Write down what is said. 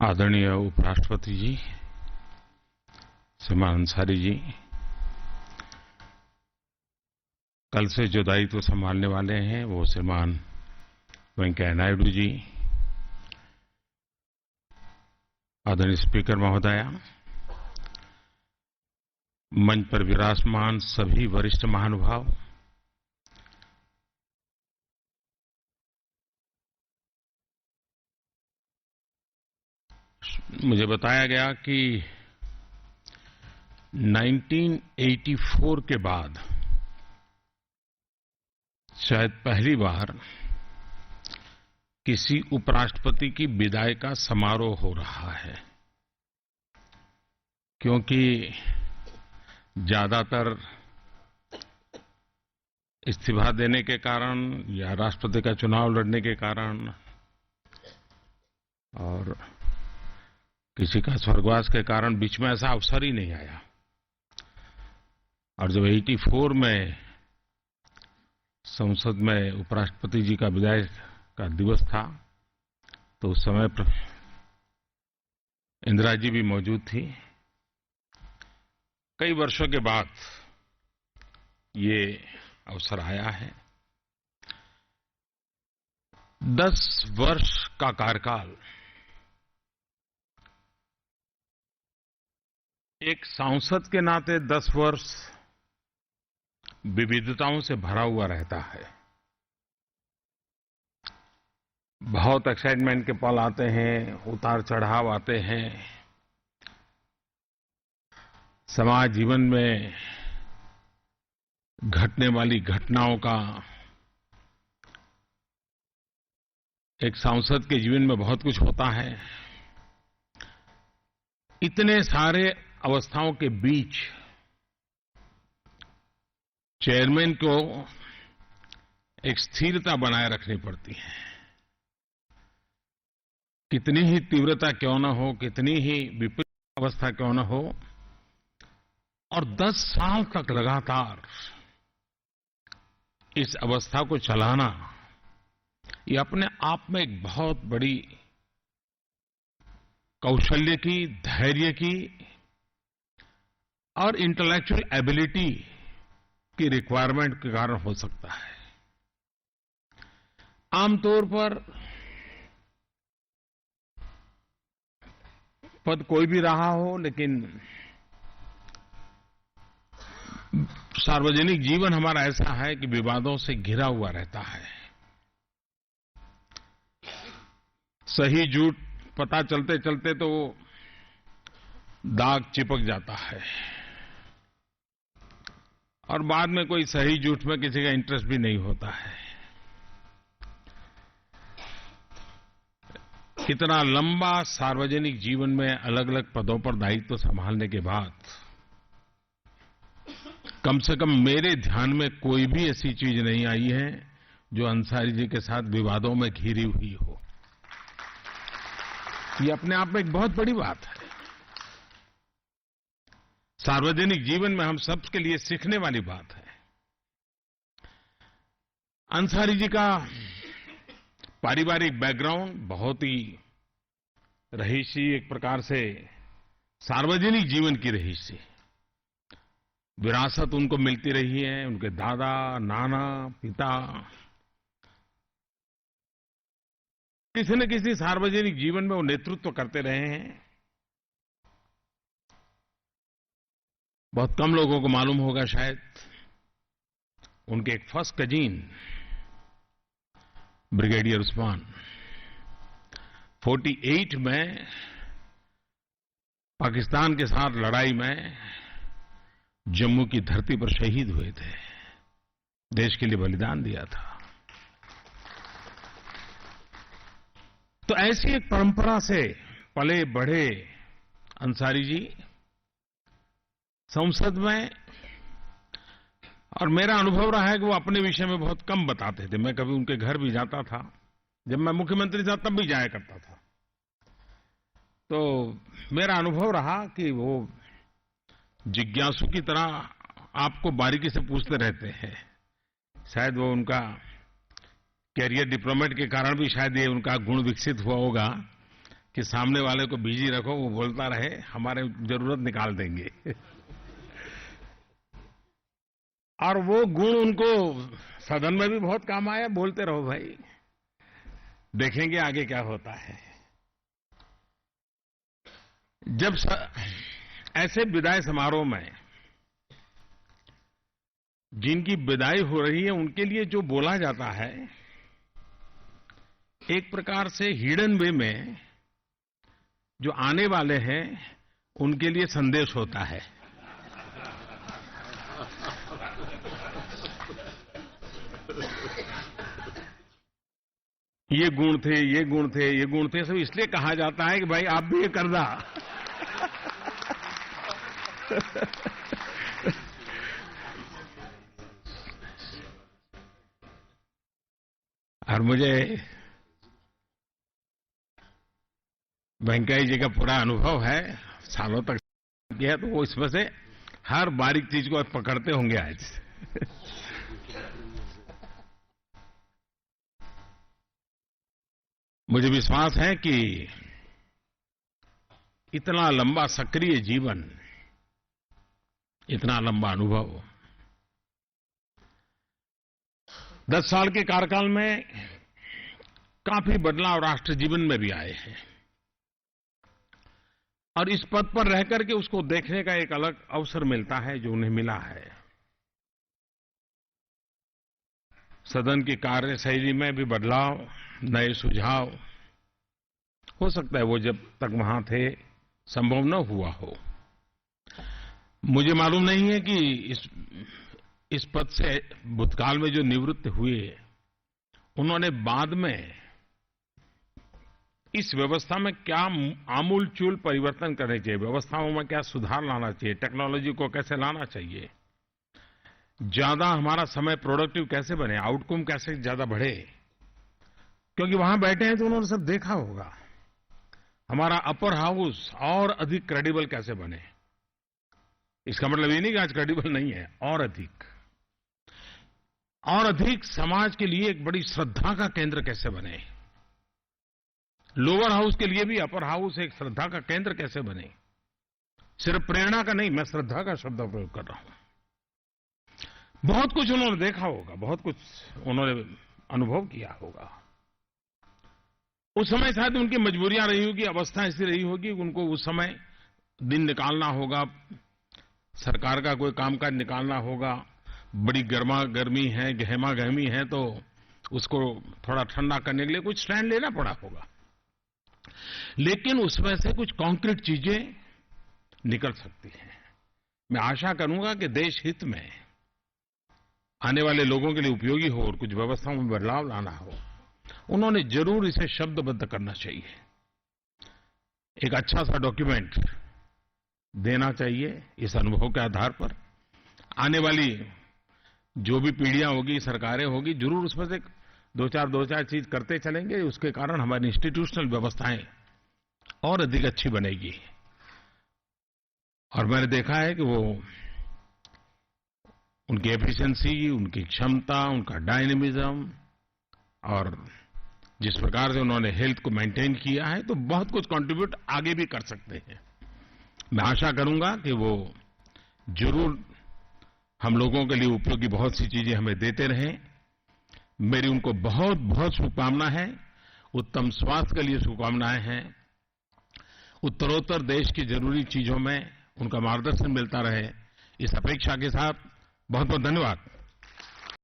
आदरणीय उपराष्ट्रपति जी, श्रीमान अंसारी जी, कल से जो दायित्व संभालने वाले हैं वो श्रीमान वेंकैया नायडू जी, आदरणीय स्पीकर महोदया, मंच पर विराजमान सभी वरिष्ठ महानुभाव, मुझे बताया गया कि 1984 के बाद शायद पहली बार किसी उपराष्ट्रपति की विदाई का समारोह हो रहा है, क्योंकि ज्यादातर इस्तीफा देने के कारण या राष्ट्रपति का चुनाव लड़ने के कारण और किसी का स्वर्गवास के कारण बीच में ऐसा अवसर ही नहीं आया। और जब 84 में संसद में उपराष्ट्रपति जी का विदाई का दिवस था तो उस समय इंदिरा जी भी मौजूद थी। कई वर्षों के बाद ये अवसर आया है। 10 वर्ष का कार्यकाल एक सांसद के नाते 10 वर्ष विविधताओं से भरा हुआ रहता है। बहुत एक्साइटमेंट के पल आते हैं, उतार चढ़ाव आते हैं। समाज जीवन में घटने वाली घटनाओं का एक सांसद के जीवन में बहुत कुछ होता है। इतने सारे अवस्थाओं के बीच चेयरमैन को एक स्थिरता बनाए रखनी पड़ती है। कितनी ही तीव्रता क्यों न हो, कितनी ही विपरीत अवस्था क्यों न हो, और 10 साल तक लगातार इस अवस्था को चलाना, ये अपने आप में एक बहुत बड़ी कौशल्य की, धैर्य की और इंटेलेक्चुअल एबिलिटी की रिक्वायरमेंट के कारण हो सकता है। आमतौर पर पद कोई भी रहा हो, लेकिन सार्वजनिक जीवन हमारा ऐसा है कि विवादों से घिरा हुआ रहता है। सही झूठ पता चलते चलते तो दाग चिपक जाता है और बाद में कोई सही झूठ में किसी का इंटरेस्ट भी नहीं होता है। इतना लंबा सार्वजनिक जीवन में अलग अलग पदों पर दायित्व संभालने के बाद कम से कम मेरे ध्यान में कोई भी ऐसी चीज नहीं आई है जो अंसारी जी के साथ विवादों में घिरी हुई हो। ये अपने आप में एक बहुत बड़ी बात है। सार्वजनिक जीवन में हम सबके लिए सीखने वाली बात है। अंसारी जी का पारिवारिक बैकग्राउंड बहुत ही रहीसी, एक प्रकार से सार्वजनिक जीवन की रहीसी विरासत उनको मिलती रही है। उनके दादा, नाना, पिता किसी न किसी सार्वजनिक जीवन में वो नेतृत्व करते रहे हैं। बहुत कम लोगों को मालूम होगा शायद, उनके एक फर्स्ट कजीन ब्रिगेडियर उस्मान 48 में पाकिस्तान के साथ लड़ाई में जम्मू की धरती पर शहीद हुए थे, देश के लिए बलिदान दिया था। तो ऐसी एक परंपरा से पले बढ़े अंसारी जी संसद में, और मेरा अनुभव रहा है कि वो अपने विषय में बहुत कम बताते थे। मैं कभी उनके घर भी जाता था, जब मैं मुख्यमंत्री था तब भी जाया करता था। तो मेरा अनुभव रहा कि वो जिज्ञासु की तरह आपको बारीकी से पूछते रहते हैं। शायद वो उनका कैरियर डिप्लोमेट के कारण भी शायद ये उनका गुण विकसित हुआ होगा कि सामने वाले को बिजी रखो, वो बोलता रहे, हमारे जरूरत निकाल देंगे। और वो गुण उनको सदन में भी बहुत काम आया। बोलते रहो भाई, देखेंगे आगे क्या होता है। जब ऐसे विदाई समारोह में जिनकी विदाई हो रही है, उनके लिए जो बोला जाता है, एक प्रकार से हिडन वे में जो आने वाले हैं उनके लिए संदेश होता है। ये गुण थे, ये गुण थे, ये गुण थे, सब इसलिए कहा जाता है कि भाई आप भी ये करना। और मुझे वेंकैया जी का पूरा अनुभव है, सालों तक किया, तो वो इसमें से हर बारीक चीज को पकड़ते होंगे आज। मुझे विश्वास है कि इतना लंबा सक्रिय जीवन, इतना लंबा अनुभव, 10 साल के कार्यकाल में काफी बदलाव राष्ट्र जीवन में भी आए हैं। और इस पद पर रह करके उसको देखने का एक अलग अवसर मिलता है जो उन्हें मिला है। सदन की कार्यशैली में भी बदलाव, नए सुझाव, हो सकता है वो जब तक वहां थे संभव न हुआ हो। मुझे मालूम नहीं है कि इस पद से भूतकाल में जो निवृत्त हुए, उन्होंने बाद में इस व्यवस्था में क्या आमूलचूल परिवर्तन करने चाहिए, व्यवस्थाओं में क्या सुधार लाना चाहिए, टेक्नोलॉजी को कैसे लाना चाहिए, ज्यादा हमारा समय प्रोडक्टिव कैसे बने, आउटकम कैसे ज्यादा बढ़े। क्योंकि वहां बैठे हैं तो उन्होंने सब देखा होगा। हमारा अपर हाउस और अधिक क्रेडिबल कैसे बने। इसका मतलब ये नहीं कि आज क्रेडिबल नहीं है, और अधिक समाज के लिए एक बड़ी श्रद्धा का केंद्र कैसे बने। लोअर हाउस के लिए भी अपर हाउस एक श्रद्धा का केंद्र कैसे बने। सिर्फ प्रेरणा का नहीं, मैं श्रद्धा का शब्द प्रयोग कर रहा हूं। बहुत कुछ उन्होंने देखा होगा, बहुत कुछ उन्होंने अनुभव किया होगा। उस समय शायद उनकी मजबूरियां रही होगी, अवस्था ऐसी रही होगी, उनको उस समय दिन निकालना होगा, सरकार का कोई कामकाज निकालना होगा, बड़ी गर्मा गर्मी है, गहमा गहमी है, तो उसको थोड़ा ठंडा करने के लिए कुछ स्टैंड लेना पड़ा होगा। लेकिन उसमें से कुछ कॉन्क्रीट चीजें निकल सकती हैं। मैं आशा करूंगा कि देश हित में आने वाले लोगों के लिए उपयोगी हो और कुछ व्यवस्थाओं में बदलाव लाना हो। उन्होंने जरूर इसे शब्दबद्ध करना चाहिए, एक अच्छा सा डॉक्यूमेंट देना चाहिए। इस अनुभव के आधार पर आने वाली जो भी पीढ़ियां होगी, सरकारें होगी, जरूर उसमें से दो चार चीज करते चलेंगे। उसके कारण हमारी इंस्टीट्यूशनल व्यवस्थाएं और अधिक अच्छी बनेगी। और मैंने देखा है कि वो उनकी एफिशिएंसी, उनकी क्षमता, उनका डायनेमिज्म, और जिस प्रकार से उन्होंने हेल्थ को मेंटेन किया है, तो बहुत कुछ कंट्रीब्यूट आगे भी कर सकते हैं। मैं आशा करूंगा कि वो जरूर हम लोगों के लिए उपयोगी बहुत सी चीजें हमें देते रहें। मेरी उनको बहुत बहुत शुभकामना है। उत्तम स्वास्थ्य के लिए शुभकामनाएं हैं। उत्तरोत्तर देश की जरूरी चीजों में उनका मार्गदर्शन मिलता रहे, इस अपेक्षा के साथ बहुत बहुत धन्यवाद।